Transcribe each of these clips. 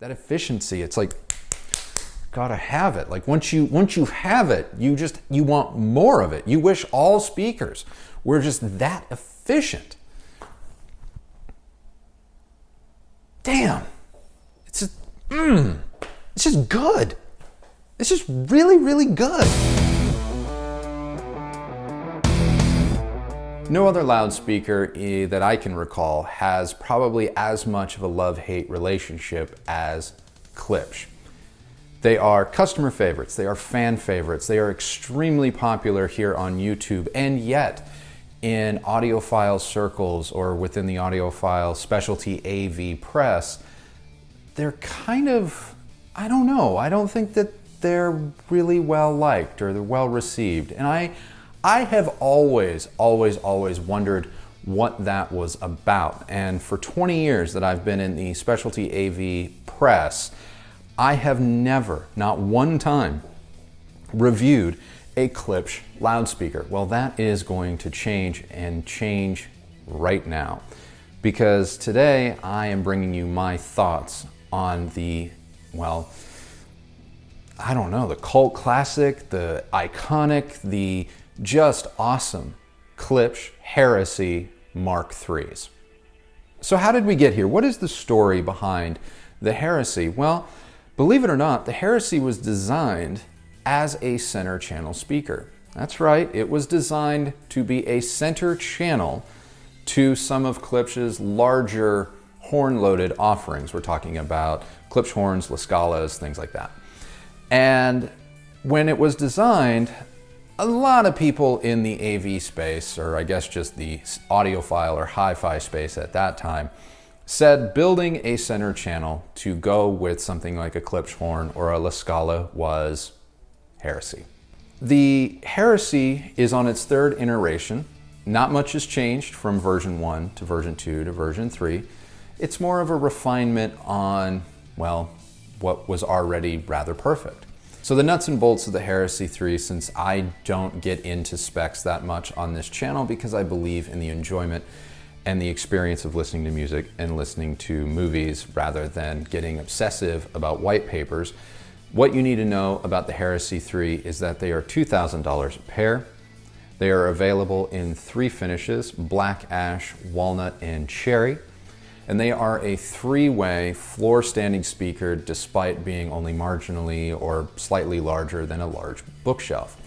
That efficiency, it's like, gotta have it. Like once you have it, you want more of it. You wish all speakers were just that efficient. Damn, it's just good. It's just really, really good. No other loudspeaker that I can recall has probably as much of a love-hate relationship as Klipsch. They are customer favorites, they are fan favorites, they are extremely popular here on YouTube, and yet in audiophile circles or within the audiophile specialty AV press, they're kind of, I don't know, I don't think that they're really well liked or they're well received. And I have always wondered what that was about. And for 20 years that I've been in the specialty AV press, I have never, not one time, reviewed a Klipsch loudspeaker. Well, that is going to change, and change right now. Because today I am bringing you my thoughts on the, well, I don't know, the cult classic, the iconic, the just awesome Klipsch Heresy Mark IIIs. So how did we get here? What is the story behind the Heresy? Well, believe it or not, the Heresy was designed as a center channel speaker. That's right, it was designed to be a center channel to some of Klipsch's larger horn-loaded offerings. We're talking about Klipsch horns, La Scalas, things like that. And when it was designed, a lot of people in the AV space, or I guess just the audiophile or hi-fi space at that time, said building a center channel to go with something like a Klipsch horn or a La Scala was heresy. The Heresy is on its third iteration. Not much has changed from version 1 to version 2 to version 3. It's more of a refinement on, well, what was already rather perfect. So the nuts and bolts of the Heresy 3, since I don't get into specs that much on this channel because I believe in the enjoyment and the experience of listening to music and listening to movies rather than getting obsessive about white papers, what you need to know about the Heresy 3 is that they are $2,000 a pair. They are available in 3 finishes: black ash, walnut, and cherry. And they are a 3-way floor standing speaker despite being only marginally or slightly larger than a large bookshelf.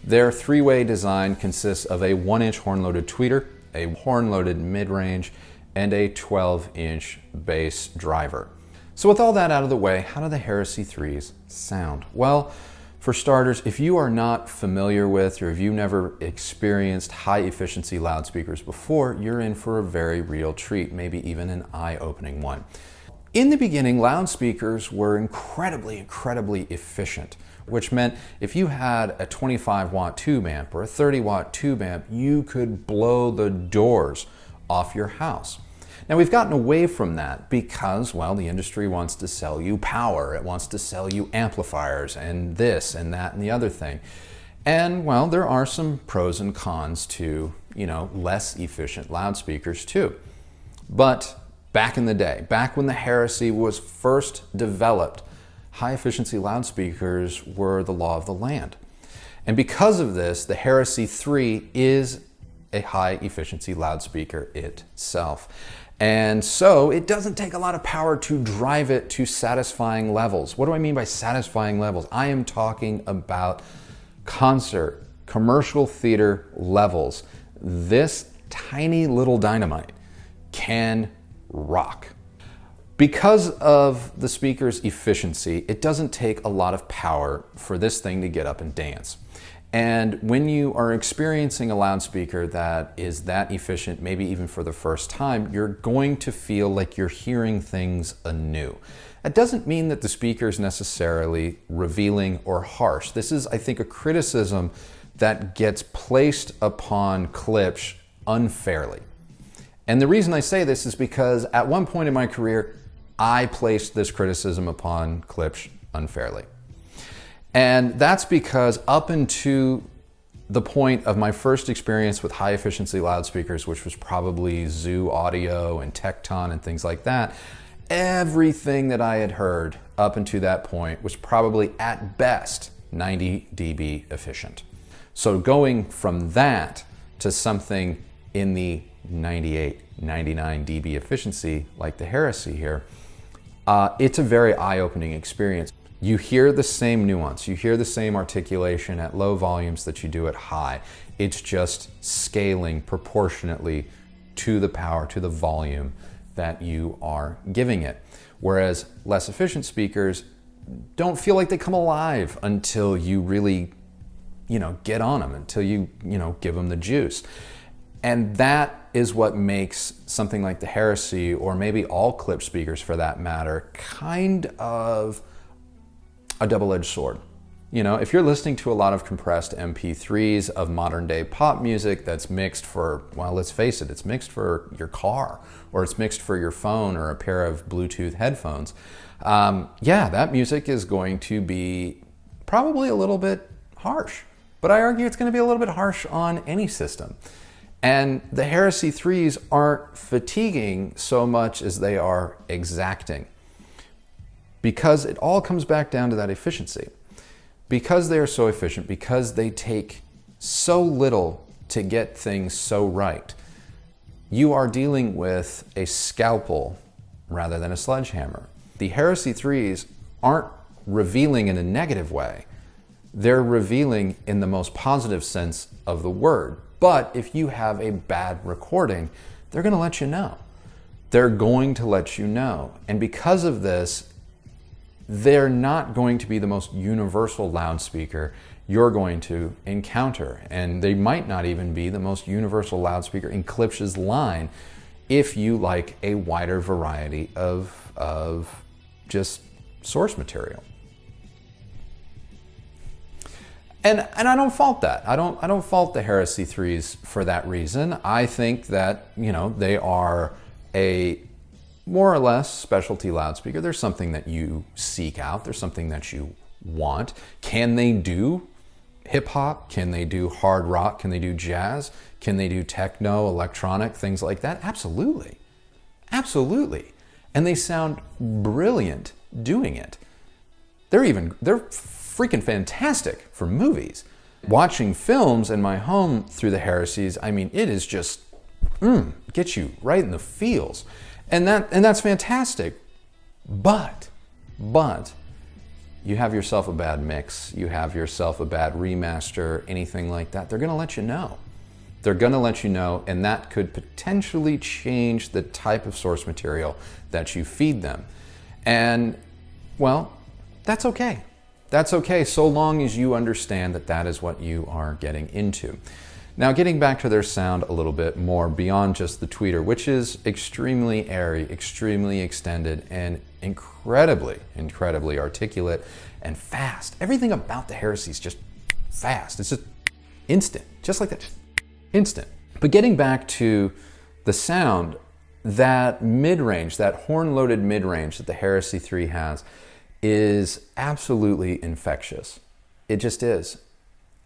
Their 3-way design consists of a 1-inch horn-loaded tweeter, a horn-loaded mid-range, and a 12-inch bass driver. So with all that out of the way, how do the Heresy 3s sound? Well, for starters, if you are not familiar with or if you've never experienced high efficiency loudspeakers before, you're in for a very real treat, maybe even an eye-opening one. In the beginning, loudspeakers were incredibly efficient, which meant if you had a 25-watt tube amp or a 30-watt tube amp, you could blow the doors off your house. Now we've gotten away from that because, well, the industry wants to sell you power. It wants to sell you amplifiers and this and that and the other thing. And, well, there are some pros and cons to, less efficient loudspeakers too. But back in the day, back when the Heresy was first developed, high efficiency loudspeakers were the law of the land. And because of this, the Heresy 3 is a high efficiency loudspeaker itself. And so it doesn't take a lot of power to drive it to satisfying levels. What do I mean by satisfying levels? I am talking about concert, commercial theater levels. This tiny little dynamite can rock. Because of the speaker's efficiency, it doesn't take a lot of power for this thing to get up and dance. And when you are experiencing a loudspeaker that is that efficient, maybe even for the first time, you're going to feel like you're hearing things anew. That doesn't mean that the speaker is necessarily revealing or harsh. This is, I think, a criticism that gets placed upon Klipsch unfairly. And the reason I say this is because at one point in my career, I placed this criticism upon Klipsch unfairly. And that's because up into the point of my first experience with high efficiency loudspeakers, which was probably Zoo Audio and Tecton and things like that, everything that I had heard up until that point was probably at best 90 dB efficient. So going from that to something in the 98, 99 dB efficiency, like the Heresy here, it's a very eye-opening experience. You hear the same nuance, you hear the same articulation at low volumes that you do at high. It's just scaling proportionately to the power, to the volume that you are giving it. Whereas less efficient speakers don't feel like they come alive until you really, get on them, until you, give them the juice. And that is what makes something like the Heresy, or maybe all Klipsch speakers for that matter, kind of a double-edged sword. If you're listening to a lot of compressed MP3s of modern day pop music that's mixed for, well, let's face it, it's mixed for your car, or it's mixed for your phone or a pair of Bluetooth headphones, yeah, that music is going to be probably a little bit harsh. But I argue it's going to be a little bit harsh on any system. And the Heresy 3s aren't fatiguing so much as they are exacting. Because it all comes back down to that efficiency. Because they are so efficient, because they take so little to get things so right, you are dealing with a scalpel rather than a sledgehammer. The Heresy 3s aren't revealing in a negative way. They're revealing in the most positive sense of the word. But if you have a bad recording, they're going to let you know. They're going to let you know. And because of this, they're not going to be the most universal loudspeaker you're going to encounter. And they might not even be the most universal loudspeaker in Klipsch's line if you like a wider variety of just source material. And I don't fault that. I don't fault the Heresy 3s for that reason. I think that, they are a more or less specialty loudspeaker. There's something that you seek out. There's something that you want. Can they do hip hop? Can they do hard rock? Can they do jazz? Can they do techno, electronic, things like that? Absolutely. Absolutely. And they sound brilliant doing it. They're freaking fantastic for movies. Watching films in my home through the Heresies, it is just, gets you right in the feels. And that's fantastic. But you have yourself a bad mix, you have yourself a bad remaster, anything like that, they're gonna let you know. They're gonna let you know, and that could potentially change the type of source material that you feed them. And, well, that's okay. That's okay, so long as you understand that that is what you are getting into. Now, getting back to their sound a little bit more beyond just the tweeter, which is extremely airy, extremely extended, and incredibly articulate and fast. Everything about the Heresy is just fast. It's just instant, just like that, instant. But getting back to the sound, that mid-range, that horn-loaded mid-range that the Heresy 3 has, is absolutely infectious. It just is.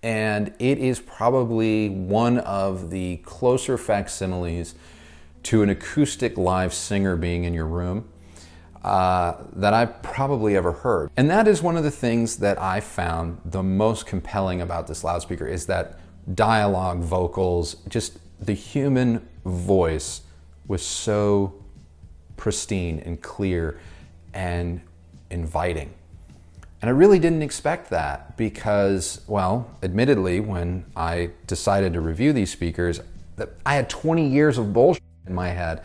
And it is probably one of the closer facsimiles to an acoustic live singer being in your room that I've probably ever heard. And that is one of the things that I found the most compelling about this loudspeaker, is that dialogue, vocals, just the human voice was so pristine and clear and inviting. And I really didn't expect that because, well, admittedly, when I decided to review these speakers, I had 20 years of bullshit in my head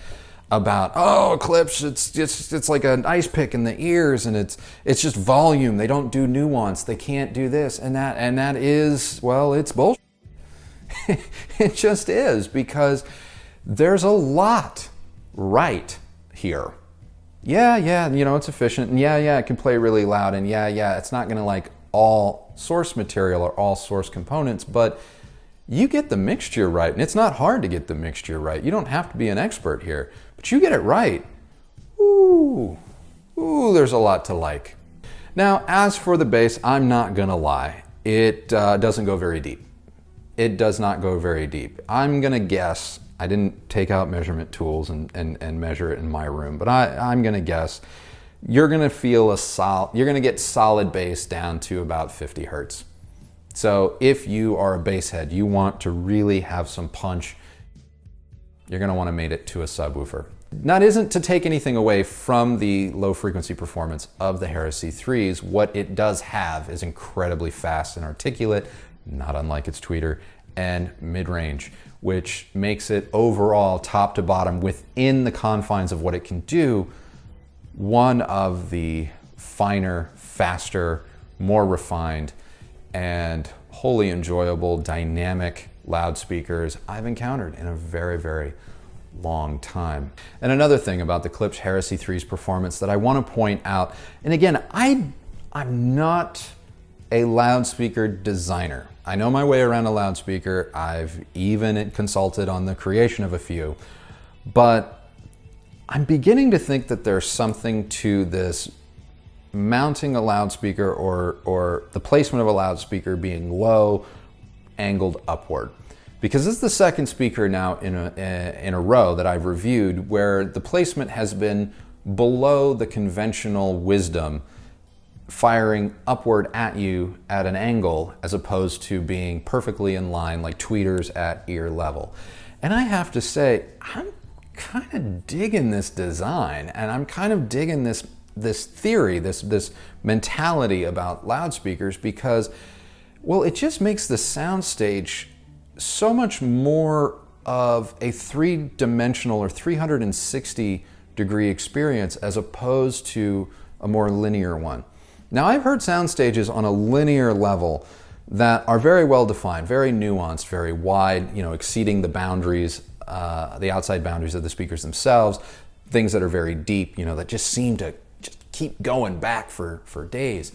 about, oh, Klipsch, it's like an ice pick in the ears, and it's just volume. They don't do nuance. They can't do this and that is, well, it's bullshit. It just is, because there's a lot right here. Yeah, it's efficient, and yeah, it can play really loud, and yeah, it's not gonna like all source material or all source components, but you get the mixture right, and it's not hard to get the mixture right. You don't have to be an expert here, but you get it right. Ooh, there's a lot to like. Now, as for the bass, I'm not gonna lie. It doesn't go very deep. It does not go very deep. I'm gonna guess I didn't take out measurement tools and measure it in my room, but I'm gonna guess you're gonna feel you're gonna get solid bass down to about 50 hertz. So if you are a bass head, you want to really have some punch, you're gonna wanna mate it to a subwoofer. That isn't to take anything away from the low frequency performance of the Heresy 3s. What it does have is incredibly fast and articulate, not unlike its tweeter, and mid-range, which makes it overall, top to bottom, within the confines of what it can do, one of the finer, faster, more refined, and wholly enjoyable dynamic loudspeakers I've encountered in a very, very long time. And another thing about the Klipsch Heresy 3's performance that I want to point out, and again, I'm not a loudspeaker designer. I know my way around a loudspeaker. I've even consulted on the creation of a few, but I'm beginning to think that there's something to this mounting a loudspeaker or the placement of a loudspeaker being low, angled upward. Because this is the second speaker now in a row that I've reviewed where the placement has been below the conventional wisdom, firing upward at you at an angle as opposed to being perfectly in line like tweeters at ear level. And I have to say, I'm kind of digging this design, and I'm kind of digging this theory, this mentality about loudspeakers, because, well, it just makes the soundstage so much more of a three-dimensional or 360-degree experience as opposed to a more linear one. Now, I've heard sound stages on a linear level that are very well defined, very nuanced, very wide, exceeding the boundaries, the outside boundaries of the speakers themselves, things that are very deep, that just seem to just keep going back for days.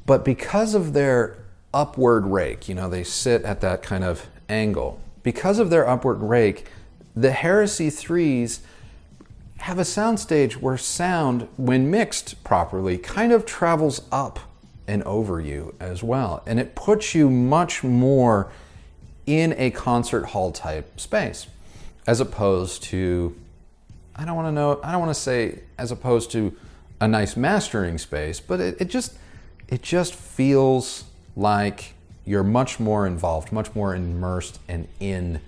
But because of their upward rake, they sit at that kind of angle. Because of their upward rake, the Heresy 3s have a soundstage where sound, when mixed properly, kind of travels up and over you as well. And it puts you much more in a concert hall type space, as opposed to, I don't want to say as opposed to a nice mastering space, but it just feels like you're much more involved, much more immersed and in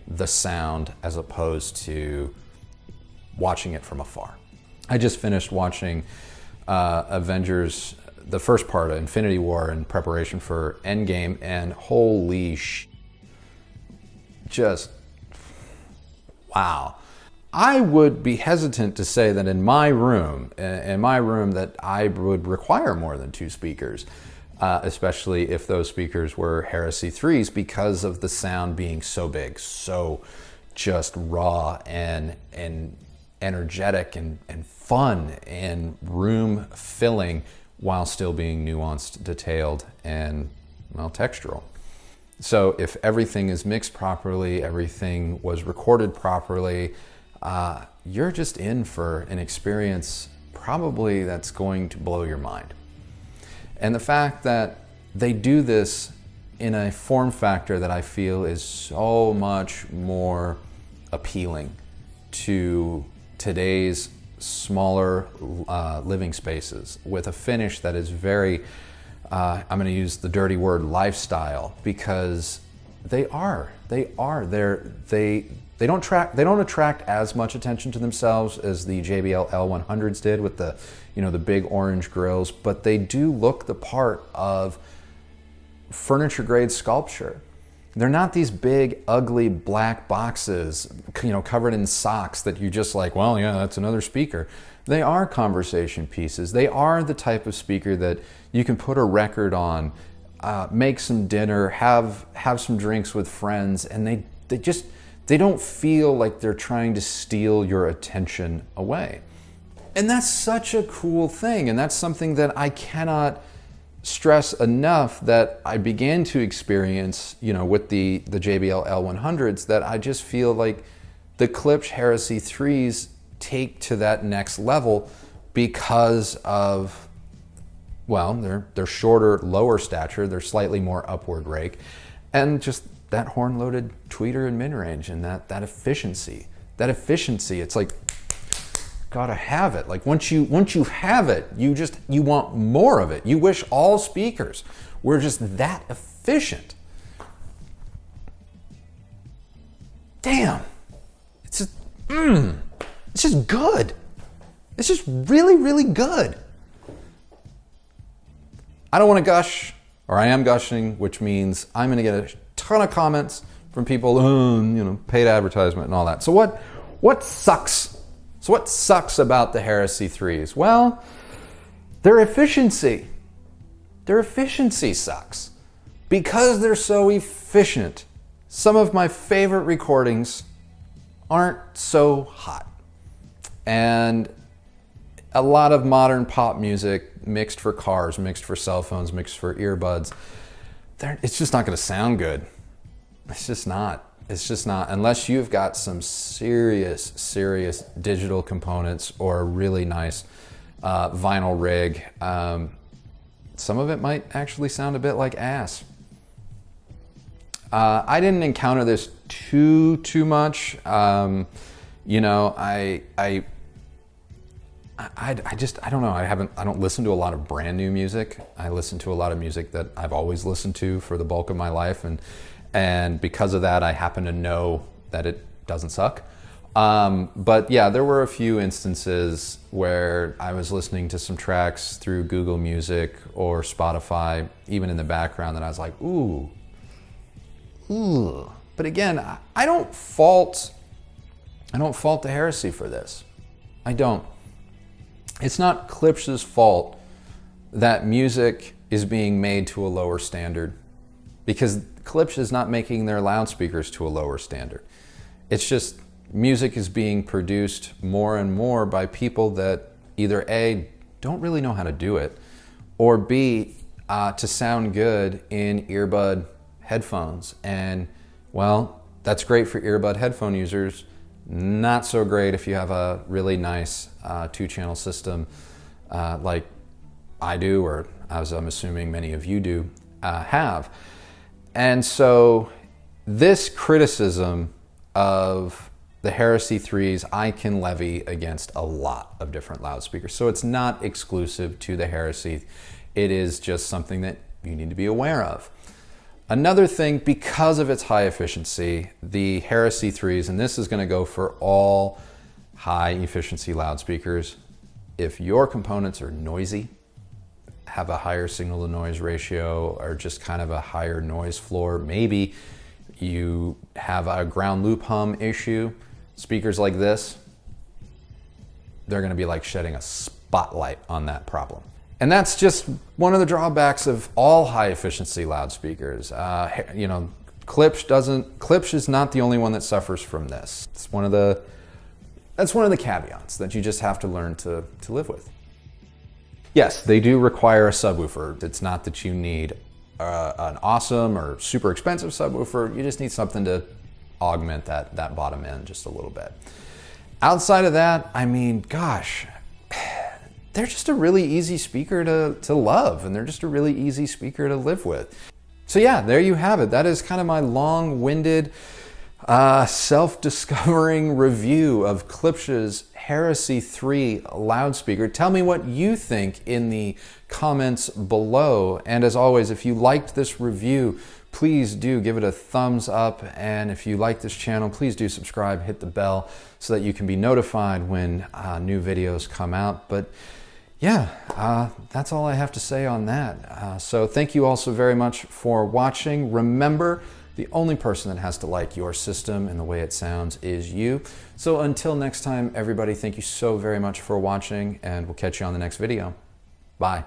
the sound as opposed to watching it from afar. I just finished watching Avengers, the first part of Infinity War in preparation for Endgame, and holy just wow. I would be hesitant to say that in my room that I would require more than 2 speakers, especially if those speakers were Heresy 3s, because of the sound being so big, so just raw and energetic and fun and room filling while still being nuanced, detailed, and, well, textural. So if everything is mixed properly, everything was recorded properly, you're just in for an experience probably that's going to blow your mind. And the fact that they do this in a form factor that I feel is so much more appealing to today's smaller living spaces, with a finish that is very, I'm going to use the dirty word lifestyle, because they don't attract as much attention to themselves as the JBL L100s did with the big orange grills, but they do look the part of furniture grade sculpture. They're not these big, ugly black boxes, covered in socks that you just like, well, yeah, that's another speaker. They are conversation pieces. They are the type of speaker that you can put a record on, make some dinner, have some drinks with friends, and they don't feel like they're trying to steal your attention away. And that's such a cool thing, and that's something that I cannot stress enough, that I began to experience, with the JBL L100s, that I just feel like the Klipsch Heresy 3s take to that next level because of, well, they're shorter, lower stature, they're slightly more upward rake, and just that horn-loaded tweeter and mid-range and that efficiency. That efficiency, it's like, gotta have it. Like once you have it, you want more of it. You wish all speakers were just that efficient. Damn, it's just good. It's just really, really good. I don't want to gush, or I am gushing, which means I'm going to get a ton of comments from people, paid advertisement and all that. So what sucks? So what sucks about the Heresy 3s? Well, their efficiency. Their efficiency sucks. Because they're so efficient, some of my favorite recordings aren't so hot. And a lot of modern pop music mixed for cars, mixed for cell phones, mixed for earbuds, it's just not going to sound good. It's just not. It's just not. Unless you've got some serious digital components or a really nice vinyl rig, some of it might actually sound a bit like ass. I didn't encounter this too much. I don't know. I don't listen to a lot of brand new music. I listen to a lot of music that I've always listened to for the bulk of my life, and because of that, I happen to know that it doesn't suck. But yeah, there were a few instances where I was listening to some tracks through Google Music or Spotify, even in the background, that I was like, ooh. But again, I don't fault the Heresy for this. I don't. It's not Klipsch's fault that music is being made to a lower standard, because Klipsch is not making their loudspeakers to a lower standard. It's just music is being produced more and more by people that either A, don't really know how to do it, or B, to sound good in earbud headphones. And well, that's great for earbud headphone users. Not so great if you have a really nice two-channel system like I do, or as I'm assuming many of you do have. And so this criticism of the Heresy 3s I can levy against a lot of different loudspeakers. So it's not exclusive to the Heresy. It is just something that you need to be aware of. Another thing, because of its high efficiency, the Heresy 3s, and this is going to go for all high efficiency loudspeakers, if your components are noisy, have a higher signal to noise ratio, or just kind of a higher noise floor, maybe you have a ground loop hum issue, speakers like this, they're going to be like shedding a spotlight on that problem. And that's just one of the drawbacks of all high efficiency loudspeakers. Klipsch is not the only one that suffers from this. That's one of the caveats that you just have to learn to live with. Yes, they do require a subwoofer. It's not that you need an awesome or super expensive subwoofer. You just need something to augment that bottom end just a little bit. Outside of that, I mean, gosh, they're just a really easy speaker to love, and they're just a really easy speaker to live with. So yeah, there you have it. That is kind of my long-winded, self-discovering review of Klipsch's Heresy 3 loudspeaker. Tell me what you think in the comments below. And as always, if you liked this review, please do give it a thumbs up. And if you like this channel, please do subscribe, hit the bell so that you can be notified when new videos come out. But yeah, that's all I have to say on that. So thank you all so very much for watching. Remember, the only person that has to like your system and the way it sounds is you. So until next time, everybody, thank you so very much for watching, and we'll catch you on the next video. Bye.